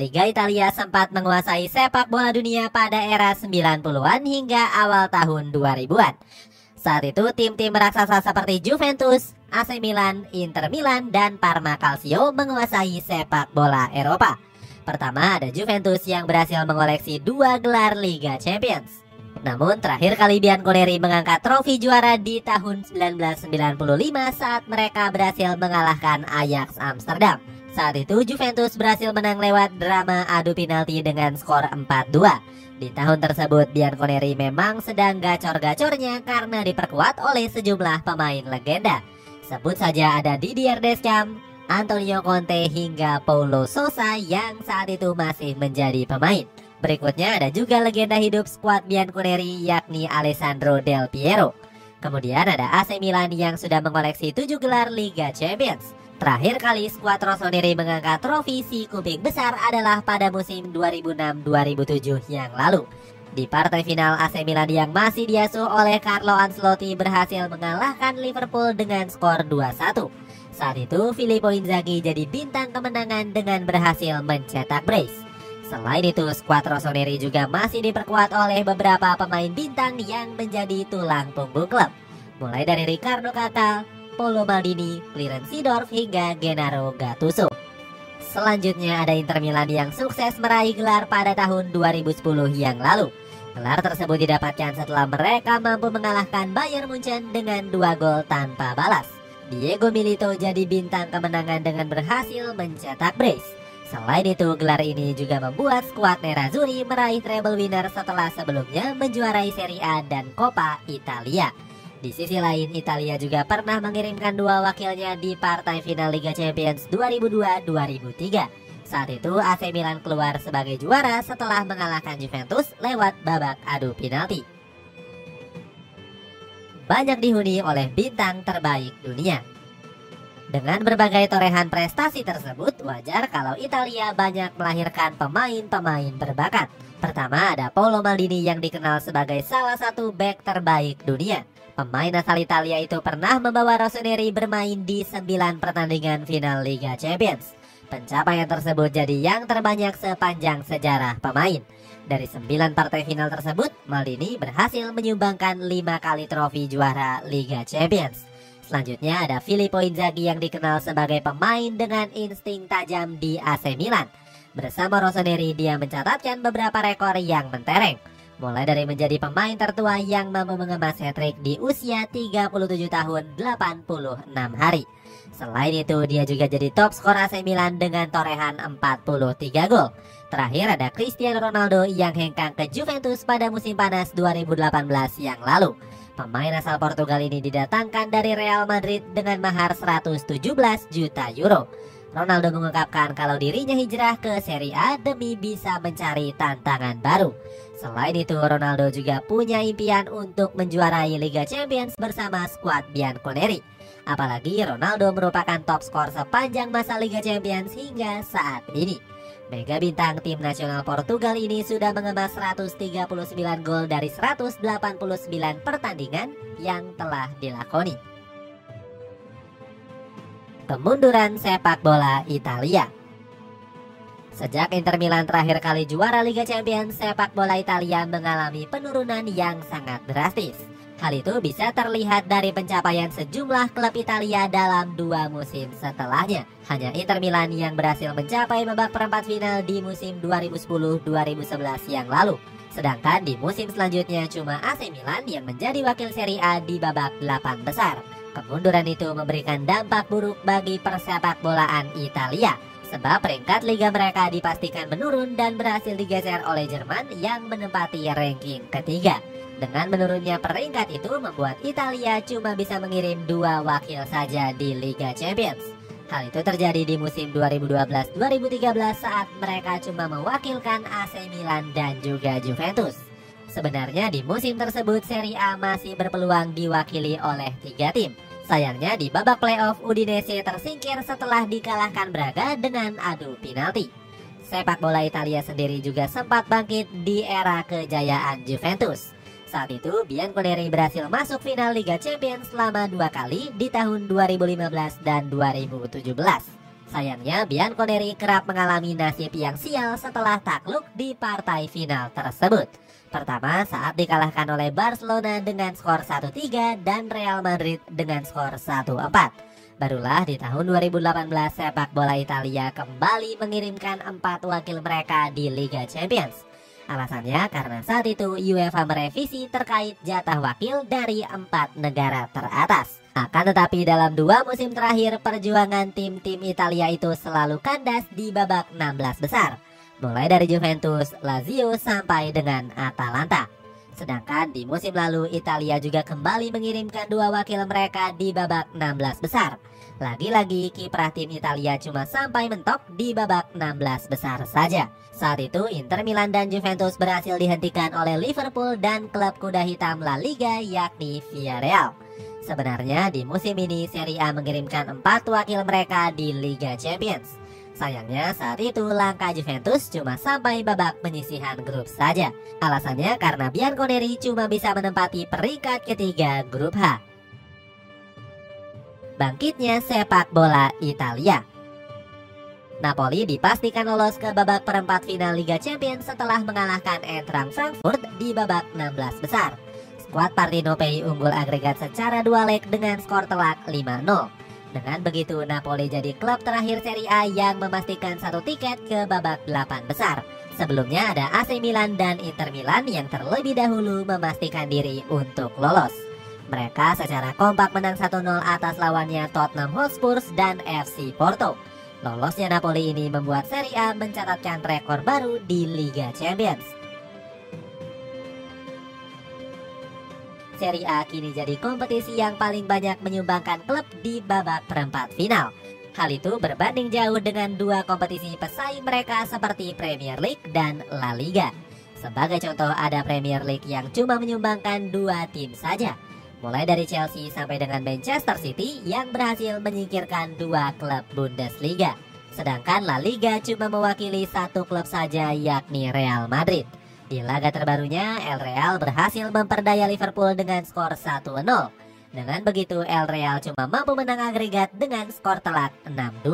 Liga Italia sempat menguasai sepak bola dunia pada era 90-an hingga awal tahun 2000-an. Saat itu tim-tim raksasa seperti Juventus, AC Milan, Inter Milan, dan Parma Calcio menguasai sepak bola Eropa. Pertama ada Juventus yang berhasil mengoleksi 2 gelar Liga Champions. Namun terakhir kali Bianconeri mengangkat trofi juara di tahun 1995 saat mereka berhasil mengalahkan Ajax Amsterdam. Saat itu Juventus berhasil menang lewat drama adu penalti dengan skor 4-2. Di tahun tersebut Bianconeri memang sedang gacor-gacornya karena diperkuat oleh sejumlah pemain legenda. Sebut saja ada Didier Deschamps, Antonio Conte hingga Paulo Sousa yang saat itu masih menjadi pemain. Berikutnya ada juga legenda hidup skuad Bianconeri yakni Alessandro Del Piero. Kemudian ada AC Milan yang sudah mengoleksi 7 gelar Liga Champions. Terakhir kali skuad rossoneri mengangkat trofi si kuping besar adalah pada musim 2006-2007 yang lalu. Di partai final AC Milan yang masih diasuh oleh Carlo Ancelotti berhasil mengalahkan Liverpool dengan skor 2-1. Saat itu Filippo Inzaghi jadi bintang kemenangan dengan berhasil mencetak brace. Selain itu skuad rossoneri juga masih diperkuat oleh beberapa pemain bintang yang menjadi tulang punggung klub. Mulai dari Ricardo Kakal, Paolo Maldini, Clarence Seedorf hingga Gennaro Gattuso. Selanjutnya ada Inter Milan yang sukses meraih gelar pada tahun 2010 yang lalu. Gelar tersebut didapatkan setelah mereka mampu mengalahkan Bayern Munchen dengan 2 gol tanpa balas. Diego Milito jadi bintang kemenangan dengan berhasil mencetak brace. Selain itu, gelar ini juga membuat skuad Nerazzurri meraih treble winner setelah sebelumnya menjuarai Serie A dan Coppa Italia. Di sisi lain, Italia juga pernah mengirimkan 2 wakilnya di partai final Liga Champions 2002-2003. Saat itu AC Milan keluar sebagai juara setelah mengalahkan Juventus lewat babak adu penalti. Banyak dihuni oleh bintang terbaik dunia. Dengan berbagai torehan prestasi tersebut, wajar kalau Italia banyak melahirkan pemain-pemain berbakat. Pertama ada Paolo Maldini yang dikenal sebagai salah satu bek terbaik dunia. Pemain asal Italia itu pernah membawa rossoneri bermain di 9 pertandingan final Liga Champions. Pencapaian tersebut jadi yang terbanyak sepanjang sejarah pemain. Dari 9 partai final tersebut, Maldini berhasil menyumbangkan 5 kali trofi juara Liga Champions. Selanjutnya ada Filippo Inzaghi yang dikenal sebagai pemain dengan insting tajam di AC Milan. Bersama rossoneri dia mencatatkan beberapa rekor yang mentereng. Mulai dari menjadi pemain tertua yang mampu mengemas hat-trick di usia 37 tahun 86 hari. Selain itu, dia juga jadi top skor AC Milan dengan torehan 43 gol. Terakhir ada Cristiano Ronaldo yang hengkang ke Juventus pada musim panas 2018 yang lalu. Pemain asal Portugal ini didatangkan dari Real Madrid dengan mahar 117 juta euro. Ronaldo mengungkapkan kalau dirinya hijrah ke Serie A demi bisa mencari tantangan baru. Selain itu, Ronaldo juga punya impian untuk menjuarai Liga Champions bersama skuad Bianconeri. Apalagi Ronaldo merupakan top skor sepanjang masa Liga Champions hingga saat ini. Mega bintang tim nasional Portugal ini sudah mengemas 139 gol dari 189 pertandingan yang telah dilakoni. Kemunduran sepak bola Italia. Sejak Inter Milan terakhir kali juara Liga Champions, sepak bola Italia mengalami penurunan yang sangat drastis. Hal itu bisa terlihat dari pencapaian sejumlah klub Italia dalam 2 musim setelahnya. Hanya Inter Milan yang berhasil mencapai babak perempat final di musim 2010-2011 yang lalu. Sedangkan di musim selanjutnya cuma AC Milan yang menjadi wakil Serie A di babak 8 besar. Kemunduran itu memberikan dampak buruk bagi persepak bolaan Italia. Sebab peringkat liga mereka dipastikan menurun dan berhasil digeser oleh Jerman yang menempati ranking ketiga. Dengan menurunnya peringkat itu membuat Italia cuma bisa mengirim 2 wakil saja di Liga Champions. Hal itu terjadi di musim 2012-2013 saat mereka cuma mewakilkan AC Milan dan juga Juventus. Sebenarnya di musim tersebut Serie A masih berpeluang diwakili oleh 3 tim. Sayangnya di babak playoff Udinese tersingkir setelah dikalahkan Braga dengan adu penalti. Sepak bola Italia sendiri juga sempat bangkit di era kejayaan Juventus. Saat itu Bianconeri berhasil masuk final Liga Champions selama 2 kali di tahun 2015 dan 2017. Sayangnya Bianconeri kerap mengalami nasib yang sial setelah takluk di partai final tersebut. Pertama saat dikalahkan oleh Barcelona dengan skor 1-3 dan Real Madrid dengan skor 1-4. Barulah di tahun 2018 sepak bola Italia kembali mengirimkan 4 wakil mereka di Liga Champions. Alasannya karena saat itu UEFA merevisi terkait jatah wakil dari 4 negara teratas. Akan tetapi dalam 2 musim terakhir perjuangan tim-tim Italia itu selalu kandas di babak 16 besar. Mulai dari Juventus, Lazio sampai dengan Atalanta. Sedangkan di musim lalu Italia juga kembali mengirimkan 2 wakil mereka di babak 16 besar. Lagi-lagi kiprah tim Italia cuma sampai mentok di babak 16 besar saja. Saat itu Inter Milan dan Juventus berhasil dihentikan oleh Liverpool dan klub kuda hitam La Liga yakni Villarreal. Sebenarnya di musim ini Serie A mengirimkan 4 wakil mereka di Liga Champions. Sayangnya saat itu langkah Juventus cuma sampai babak penyisihan grup saja. Alasannya karena Bianconeri cuma bisa menempati peringkat ketiga grup H. Bangkitnya sepak bola Italia. Napoli dipastikan lolos ke babak perempat final Liga Champions setelah mengalahkan Eintracht Frankfurt di babak 16 besar. Skuad Partenopei unggul agregat secara 2 leg dengan skor telak 5-0. Dengan begitu Napoli jadi klub terakhir Serie A yang memastikan 1 tiket ke babak 8 besar. Sebelumnya ada AC Milan dan Inter Milan yang terlebih dahulu memastikan diri untuk lolos. Mereka secara kompak menang 1-0 atas lawannya Tottenham Hotspur dan FC Porto. Lolosnya Napoli ini membuat Serie A mencatatkan rekor baru di Liga Champions. Serie A kini jadi kompetisi yang paling banyak menyumbangkan klub di babak perempat final. Hal itu berbanding jauh dengan 2 kompetisi pesaing mereka seperti Premier League dan La Liga. Sebagai contoh ada Premier League yang cuma menyumbangkan 2 tim saja. Mulai dari Chelsea sampai dengan Manchester City yang berhasil menyingkirkan 2 klub Bundesliga. Sedangkan La Liga cuma mewakili 1 klub saja yakni Real Madrid. Di laga terbarunya, El Real berhasil memperdaya Liverpool dengan skor 1-0. Dengan begitu, El Real cuma mampu menang agregat dengan skor telak 6-2.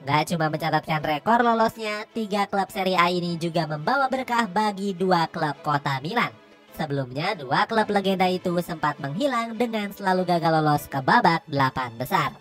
Gak cuma mencatatkan rekor lolosnya, 3 klub Serie A ini juga membawa berkah bagi 2 klub kota Milan. Sebelumnya, 2 klub legenda itu sempat menghilang dengan selalu gagal lolos ke babak 8 besar.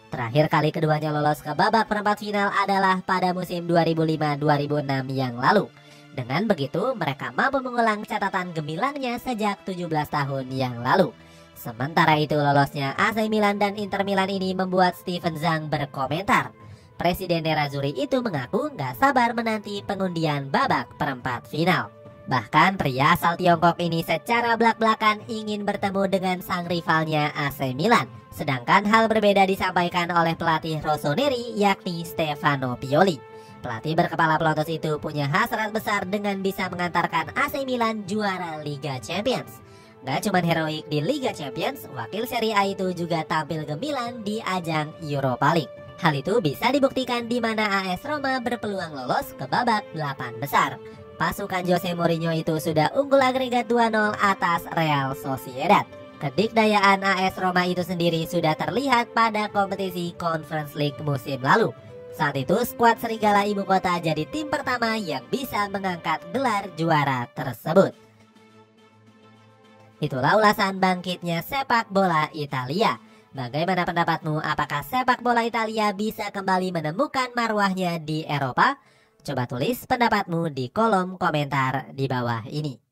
Terakhir kali keduanya lolos ke babak perempat final adalah pada musim 2005-2006 yang lalu. Dengan begitu, mereka mampu mengulang catatan gemilangnya sejak 17 tahun yang lalu. Sementara itu, lolosnya AC Milan dan Inter Milan ini membuat Steven Zhang berkomentar. Presiden Nerazzurri itu mengaku gak sabar menanti pengundian babak perempat final. Bahkan pria asal Tiongkok ini secara belak-belakan ingin bertemu dengan sang rivalnya AC Milan. Sedangkan hal berbeda disampaikan oleh pelatih Rossoneri yakni Stefano Pioli. Pelatih berkepala pelotos itu punya hasrat besar dengan bisa mengantarkan AC Milan juara Liga Champions. Gak cuma heroik di Liga Champions, wakil Serie A itu juga tampil gemilang di ajang Europa League. Hal itu bisa dibuktikan di mana AS Roma berpeluang lolos ke babak 8 besar. Pasukan Jose Mourinho itu sudah unggul agregat 2-0 atas Real Sociedad. Kedikdayaan AS Roma itu sendiri sudah terlihat pada kompetisi Conference League musim lalu. Saat itu skuad Serigala Ibu Kota jadi tim pertama yang bisa mengangkat gelar juara tersebut. Itulah ulasan bangkitnya sepak bola Italia. Bagaimana pendapatmu? Apakah sepak bola Italia bisa kembali menemukan marwahnya di Eropa? Coba tulis pendapatmu di kolom komentar di bawah ini.